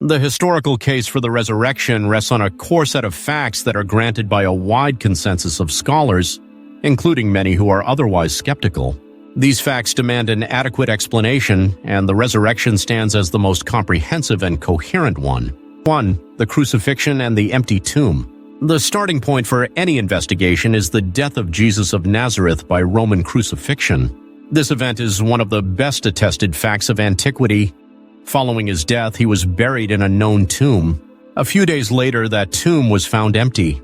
The historical case for the resurrection rests on a core set of facts that are granted by a wide consensus of scholars, including many who are otherwise skeptical. These facts demand an adequate explanation, and the resurrection stands as the most comprehensive and coherent one. 1. The crucifixion and the empty tomb. The starting point for any investigation is the death of Jesus of Nazareth by Roman crucifixion. This event is one of the best attested facts of antiquity. Following his death, he was buried in a known tomb. A few days later, that tomb was found empty.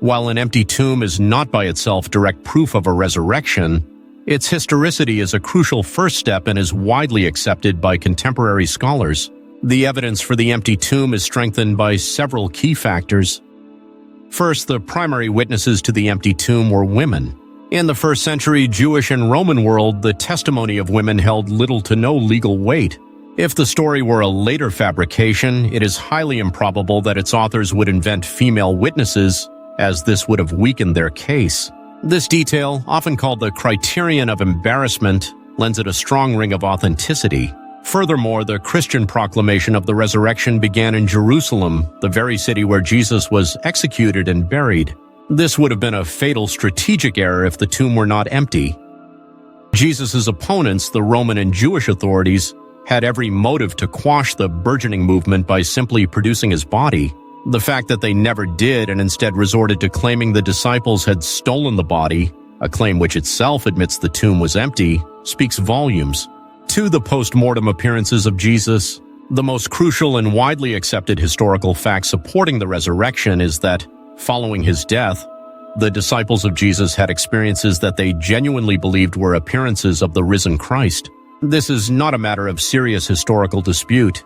While an empty tomb is not by itself direct proof of a resurrection, its historicity is a crucial first step and is widely accepted by contemporary scholars. The evidence for the empty tomb is strengthened by several key factors. First, the primary witnesses to the empty tomb were women. In the first century Jewish and Roman world, the testimony of women held little to no legal weight. If the story were a later fabrication, it is highly improbable that its authors would invent female witnesses, as this would have weakened their case. This detail, often called the criterion of embarrassment, lends it a strong ring of authenticity. Furthermore, the Christian proclamation of the resurrection began in Jerusalem, the very city where Jesus was executed and buried. This would have been a fatal strategic error if the tomb were not empty. Jesus' opponents, the Roman and Jewish authorities, had every motive to quash the burgeoning movement by simply producing his body. The fact that they never did and instead resorted to claiming the disciples had stolen the body, a claim which itself admits the tomb was empty, speaks volumes. To the post-mortem appearances of Jesus, the most crucial and widely accepted historical fact supporting the resurrection is that, following his death, the disciples of Jesus had experiences that they genuinely believed were appearances of the risen Christ. This is not a matter of serious historical dispute.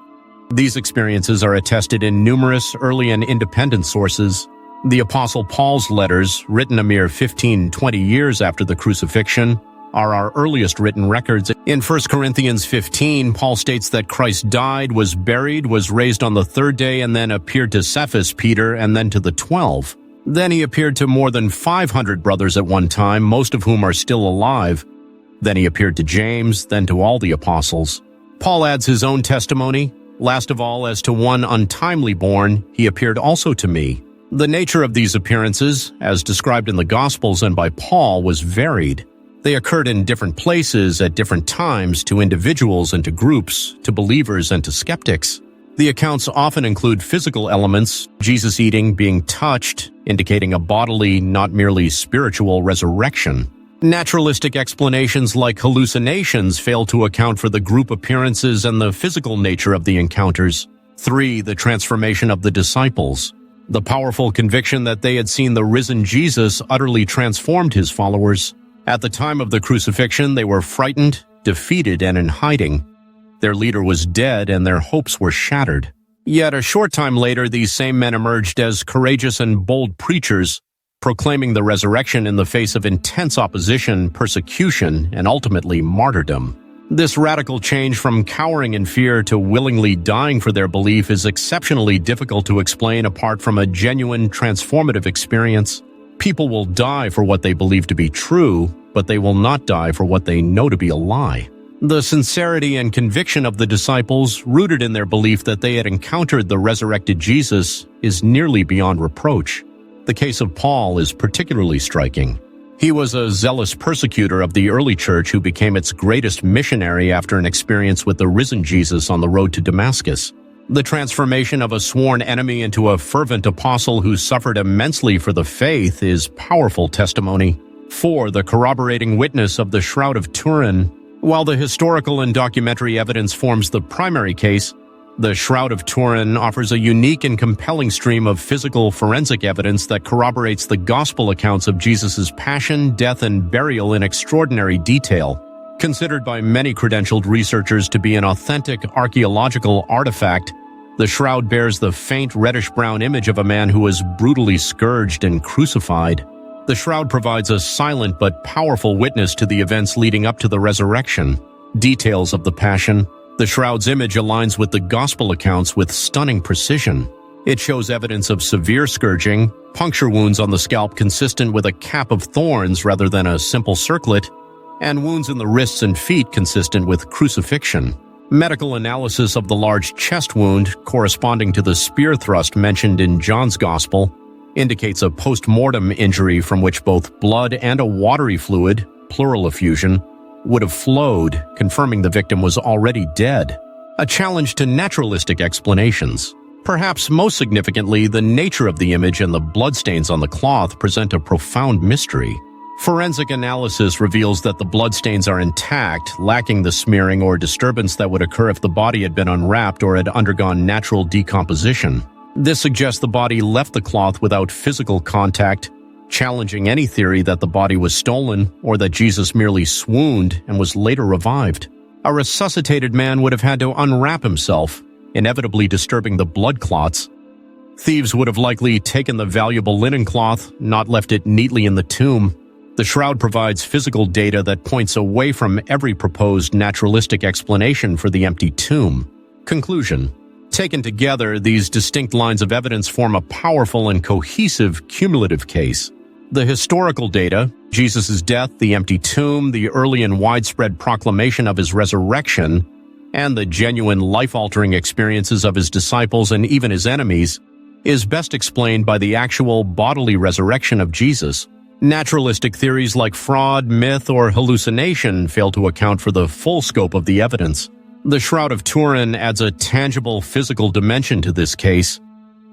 These experiences are attested in numerous early and independent sources. The Apostle Paul's letters, written a mere 15-20 years after the crucifixion, are our earliest written records. In 1 Corinthians 15, Paul states that Christ died, was buried, was raised on the third day, and then appeared to Cephas, Peter, and then to the 12. Then he appeared to more than 500 brothers at one time, most of whom are still alive. Then he appeared to James, then to all the apostles. Paul adds his own testimony. Last of all, as to one untimely born, he appeared also to me. The nature of these appearances, as described in the Gospels and by Paul, was varied. They occurred in different places at different times to individuals and to groups, to believers and to skeptics. The accounts often include physical elements, Jesus eating, being touched, indicating a bodily, not merely spiritual resurrection. Naturalistic explanations like hallucinations fail to account for the group appearances and the physical nature of the encounters. 3. The transformation of the disciples. The powerful conviction that they had seen the risen Jesus utterly transformed his followers. At the time of the crucifixion, they were frightened, defeated, and in hiding. Their leader was dead, and their hopes were shattered. Yet a short time later, these same men emerged as courageous and bold preachers, proclaiming the resurrection in the face of intense opposition, persecution, and ultimately martyrdom. This radical change from cowering in fear to willingly dying for their belief is exceptionally difficult to explain apart from a genuine, transformative experience. People will die for what they believe to be true, but they will not die for what they know to be a lie. The sincerity and conviction of the disciples, rooted in their belief that they had encountered the resurrected Jesus, is nearly beyond reproach. The case of Paul is particularly striking. He was a zealous persecutor of the early church who became its greatest missionary after an experience with the risen Jesus on the road to Damascus. The transformation of a sworn enemy into a fervent apostle who suffered immensely for the faith is powerful testimony. 4. The corroborating witness of the Shroud of Turin. While the historical and documentary evidence forms the primary case, the Shroud of Turin offers a unique and compelling stream of physical forensic evidence that corroborates the gospel accounts of Jesus' passion, death, and burial in extraordinary detail. Considered by many credentialed researchers to be an authentic archaeological artifact, the shroud bears the faint reddish-brown image of a man who was brutally scourged and crucified. The shroud provides a silent but powerful witness to the events leading up to the resurrection. Details of the Passion. The shroud's image aligns with the gospel accounts with stunning precision. It shows evidence of severe scourging, puncture wounds on the scalp consistent with a cap of thorns rather than a simple circlet, and wounds in the wrists and feet consistent with crucifixion. Medical analysis of the large chest wound, corresponding to the spear thrust mentioned in John's Gospel, indicates a post-mortem injury from which both blood and a watery fluid, pleural effusion, would have flowed, confirming the victim was already dead. A challenge to naturalistic explanations. Perhaps most significantly, the nature of the image and the bloodstains on the cloth present a profound mystery. Forensic analysis reveals that the bloodstains are intact, lacking the smearing or disturbance that would occur if the body had been unwrapped or had undergone natural decomposition. This suggests the body left the cloth without physical contact, challenging any theory that the body was stolen or that Jesus merely swooned and was later revived. A resuscitated man would have had to unwrap himself, inevitably disturbing the blood clots. Thieves would have likely taken the valuable linen cloth, not left it neatly in the tomb. The shroud provides physical data that points away from every proposed naturalistic explanation for the empty tomb. Conclusion. Taken together, these distinct lines of evidence form a powerful and cohesive cumulative case. The historical data, Jesus' death, the empty tomb, the early and widespread proclamation of his resurrection, and the genuine life-altering experiences of his disciples and even his enemies, is best explained by the actual bodily resurrection of Jesus. Naturalistic theories like fraud, myth, or hallucination fail to account for the full scope of the evidence. The Shroud of Turin adds a tangible physical dimension to this case.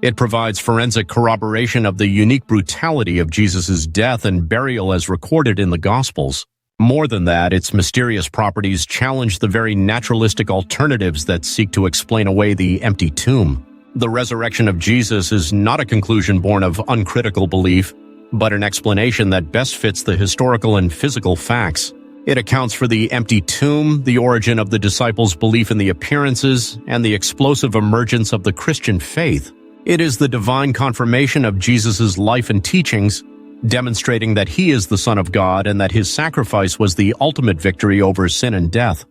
It provides forensic corroboration of the unique brutality of Jesus' death and burial as recorded in the Gospels. More than that, its mysterious properties challenge the very naturalistic alternatives that seek to explain away the empty tomb. The resurrection of Jesus is not a conclusion born of uncritical belief, but an explanation that best fits the historical and physical facts. It accounts for the empty tomb, the origin of the disciples' belief in the appearances, and the explosive emergence of the Christian faith. It is the divine confirmation of Jesus' life and teachings, demonstrating that he is the Son of God and that his sacrifice was the ultimate victory over sin and death.